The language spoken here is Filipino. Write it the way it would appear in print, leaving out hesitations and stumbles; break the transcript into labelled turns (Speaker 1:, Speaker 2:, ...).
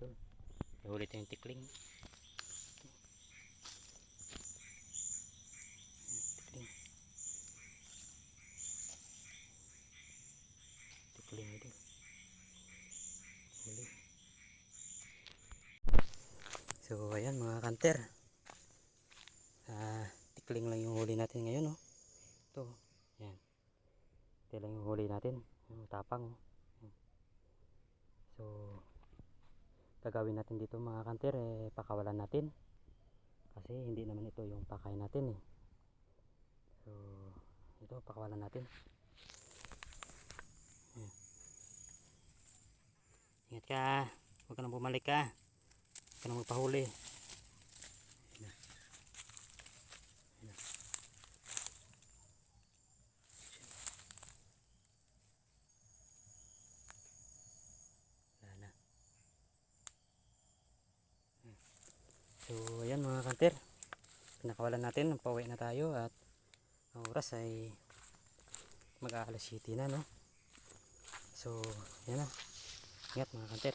Speaker 1: idol. Nahuli tayong tikling. Tikling. Tikling idol. Huli. So ayan mga kanter. Tikling lang yung huli natin ngayon, oh. Ito. Yan. Ito lang yung huli natin. Yung tapang, oh. So gagawin natin dito mga kanter, pakawalan natin kasi hindi naman ito yung pakain natin, eh. So ito pakawalan natin. Ayan. Ingat ka, huwag ka nang bumalik, ka huwag ka nang magpahuli. Ayan. Ayan. Wala na. So ayan mga kanter, pinakawalan natin, pauwi na tayo at ang oras ay mag-aalas 7 na, no? So yan na, ingat mga kanter.